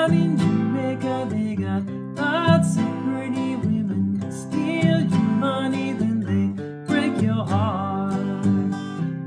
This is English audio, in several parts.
Down in Jamaica they got lots of pretty women. Steal your money, then they break your heart.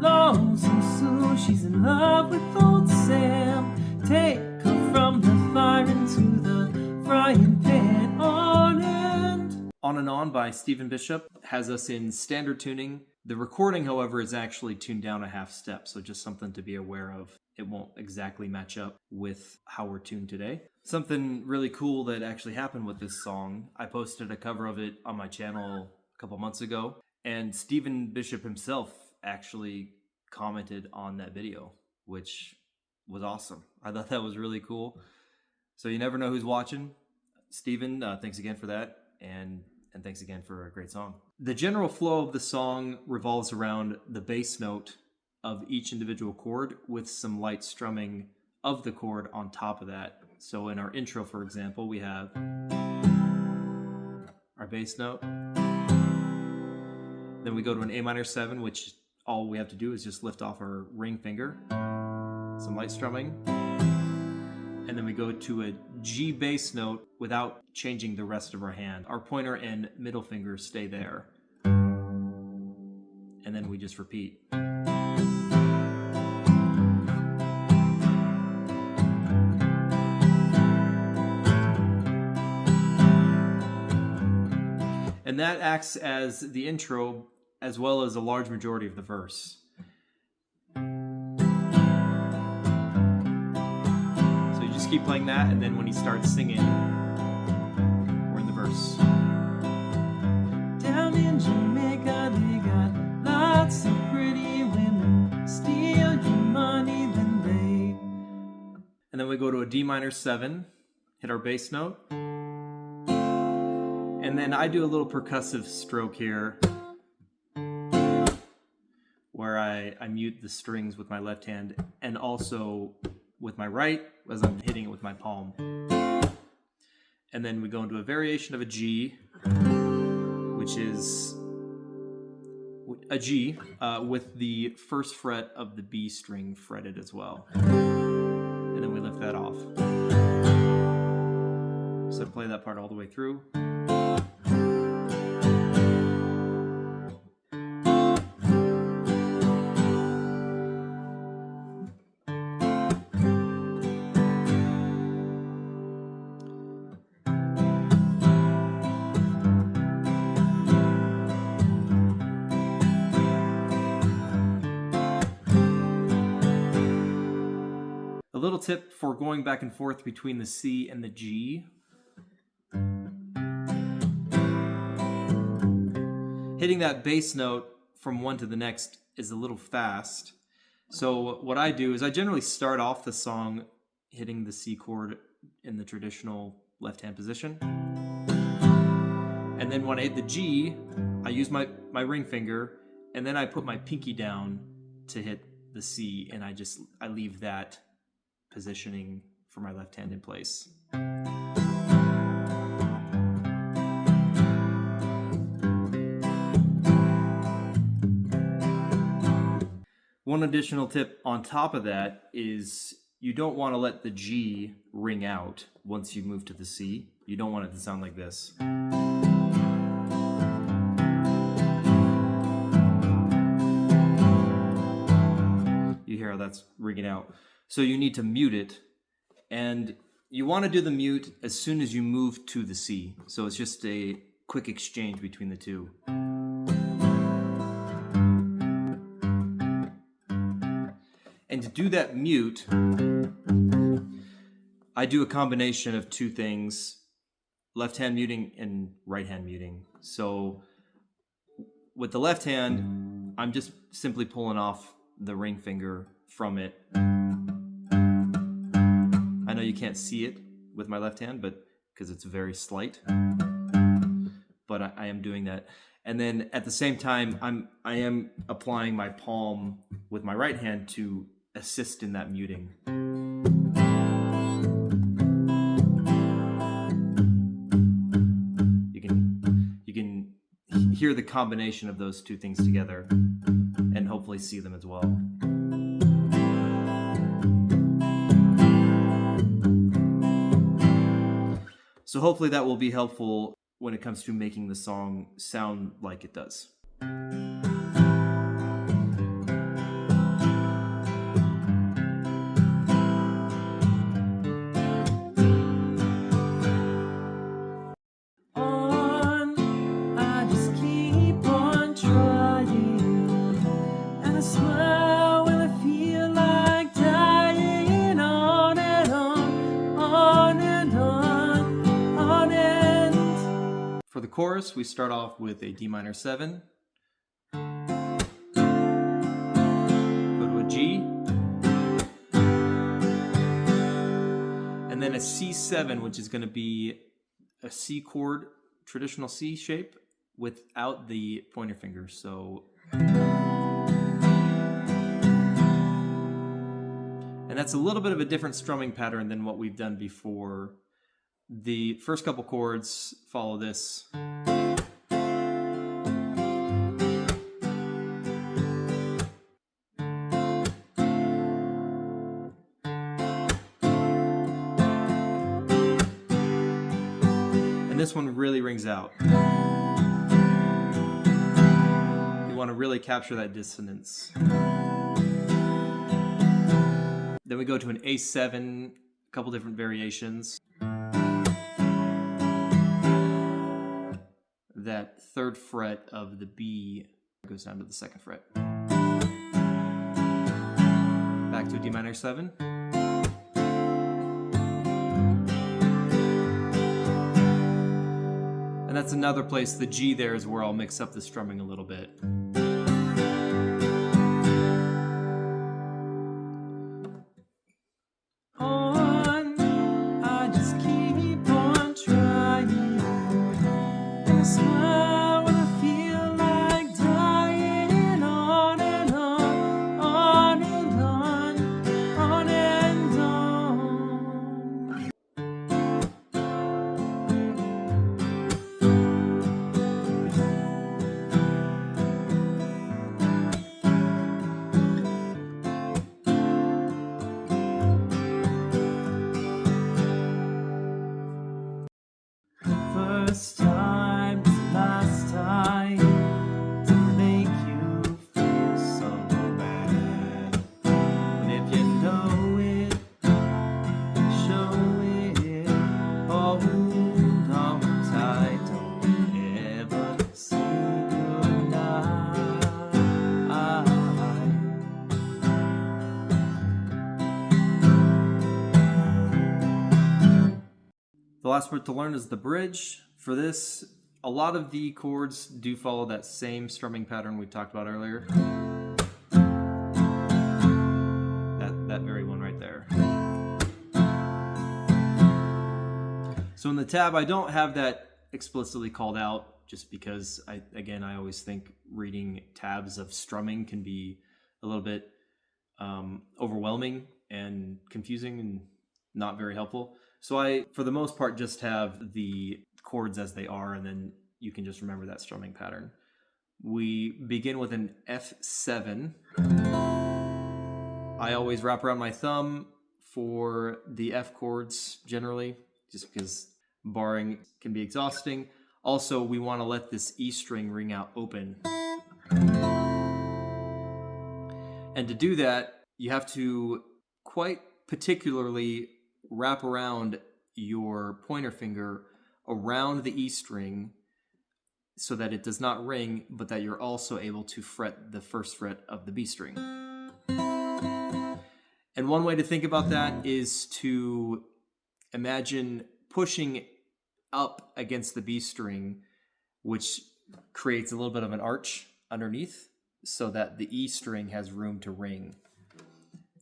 Lonesome Sue, she's in love with old Sam. Take her from the fire into the frying pan. On and On by Stephen Bishop has us in standard tuning. The recording, however, is actually tuned down a half step, so just something to be aware of. It won't exactly match up with how we're tuned today. Something really cool that actually happened with this song. I posted a cover of it on my channel a couple months ago, and Stephen Bishop himself actually commented on that video, which was awesome. I thought that was really cool. So you never know who's watching. Stephen, thanks again for that, and thanks again for a great song. The general flow of the song revolves around the bass note of each individual chord with some light strumming of the chord on top of that. So in our intro, for example, we have our bass note. Then we go to an A minor 7, which all we have to do is just lift off our ring finger, some light strumming. And then we go to a G bass note without changing the rest of our hand. Our pointer and middle fingers stay there. And then we just repeat. And that acts as the intro as well as a large majority of the verse. Keep playing that, and then when he starts singing, we're in the verse. Down in Jamaica they got lots of pretty women. Steal your money, then they... And then we go to a D minor 7, hit our bass note, and then I do a little percussive stroke here where I mute the strings with my left hand and also with my right as I'm hitting it with my palm. And then we go into a variation of a G, which is a G with the first fret of the B string fretted as well. And then we lift that off. So play that part all the way through. A little tip for going back and forth between the C and the G. Hitting that bass note from one to the next is a little fast. So what I do is I generally start off the song hitting the C chord in the traditional left-hand position. And then when I hit the G, I use my ring finger, and then I put my pinky down to hit the C, and I leave that positioning for my left hand in place. One additional tip on top of that is you don't want to let the G ring out once you move to the C. You don't want it to sound like this. You hear how that's ringing out. So you need to mute it, and you want to do the mute as soon as you move to the C. So it's just a quick exchange between the two. And to do that mute, I do a combination of two things, left hand muting and right hand muting. So with the left hand, I'm just simply pulling off the ring finger from it. I know you can't see it with my left hand, but because it's very slight, but I am doing that. And then at the same time, I am applying my palm with my right hand to assist in that muting. You can hear the combination of those two things together and hopefully see them as well. So hopefully that will be helpful when it comes to making the song sound like it does. For the chorus, we start off with a D minor 7, go to a G, and then a C7, which is going to be a C chord, traditional C shape, without the pointer finger. So, and that's a little bit of a different strumming pattern than what we've done before. The first couple chords follow this. And this one really rings out. You want to really capture that dissonance. Then we go to an A7, a couple different variations. That third fret of the B goes down to the second fret. Back to a D minor 7. And that's another place, the G there is where I'll mix up the strumming a little bit. First time, last time, to make you feel so bad. And if you know it, show it. Hold on tight, don't ever say goodnight. The last part to learn is the bridge. For this, a lot of the chords do follow that same strumming pattern we talked about earlier. That very one right there. So in the tab, I don't have that explicitly called out just because, I always think reading tabs of strumming can be a little bit overwhelming and confusing and not very helpful. So I, for the most part, just have the chords as they are, and then you can just remember that strumming pattern. We begin with an F7. I always wrap around my thumb for the F chords generally, just because barring can be exhausting. Also, we want to let this E string ring out open. And to do that, you have to quite particularly wrap around your pointer finger around the E string so that it does not ring, but that you're also able to fret the first fret of the B string. And one way to think about that is to imagine pushing up against the B string, which creates a little bit of an arch underneath so that the E string has room to ring.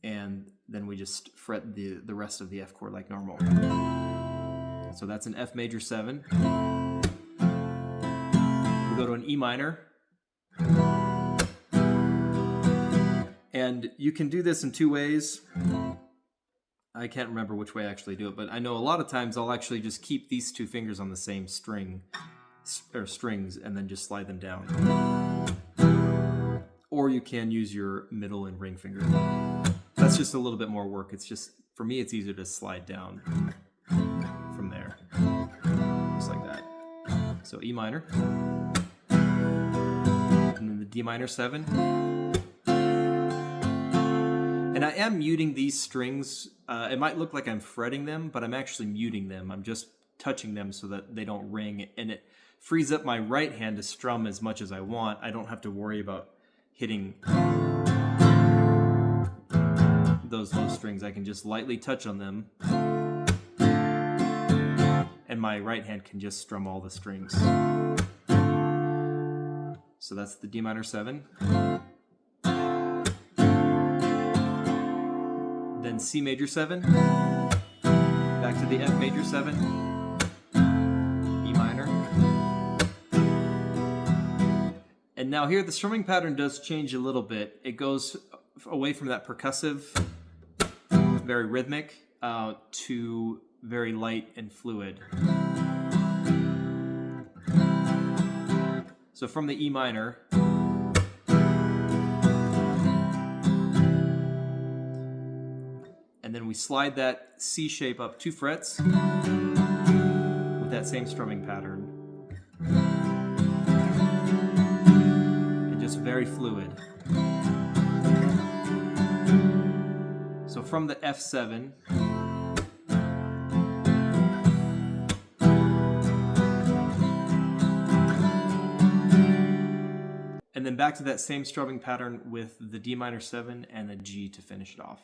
And then we just fret the rest of the F chord like normal. So that's an F major 7. We go to an E minor. And you can do this in two ways. I can't remember which way I actually do it, but I know a lot of times I'll actually just keep these two fingers on the same string, or strings, and then just slide them down. Or you can use your middle and ring finger. That's just a little bit more work. It's just, for me, it's easier to slide down from there. So E minor, and then the D minor 7. And I am muting these strings. It might look like I'm fretting them, but I'm actually muting them. I'm just touching them so that they don't ring, and it frees up my right hand to strum as much as I want. I don't have to worry about hitting those low strings. I can just lightly touch on them, and my right hand can just strum all the strings. So that's the D minor 7. Then C major 7, back to the F major 7, E minor. And now here the strumming pattern does change a little bit. It goes away from that percussive, very rhythmic, to very light and fluid. So from the E minor, and then we slide that C shape up 2 frets with that same strumming pattern. And just very fluid. So from the F7, and then back to that same strumming pattern with the D minor 7 and the G to finish it off.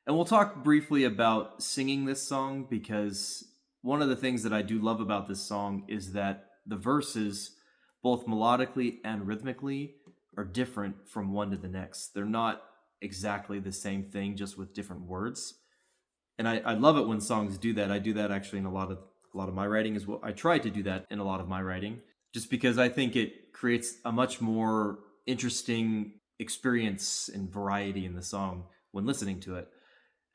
And we'll talk briefly about singing this song, because one of the things that I do love about this song is that the verses, both melodically and rhythmically, are different from one to the next. They're not exactly the same thing, just with different words. And I love it when songs do that. I do that actually in a lot of my writing as well. I try to do that in a lot of my writing, just because I think it creates a much more interesting experience and variety in the song when listening to it.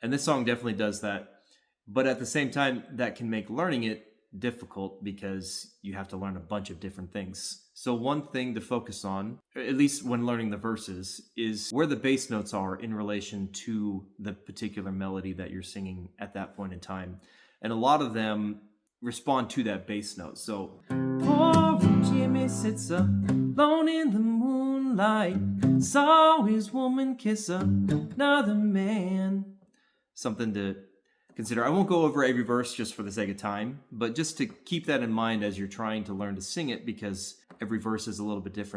And this song definitely does that. But at the same time, that can make learning it difficult because you have to learn a bunch of different things. So one thing to focus on, at least when learning the verses, is where the bass notes are in relation to the particular melody that you're singing at that point in time. And a lot of them respond to that bass note. So, poor Jimmy sits alone in the moonlight, saw his woman kiss another man. Something to consider. I won't go over every verse just for the sake of time, but just to keep that in mind as you're trying to learn to sing it, because every verse is a little bit different.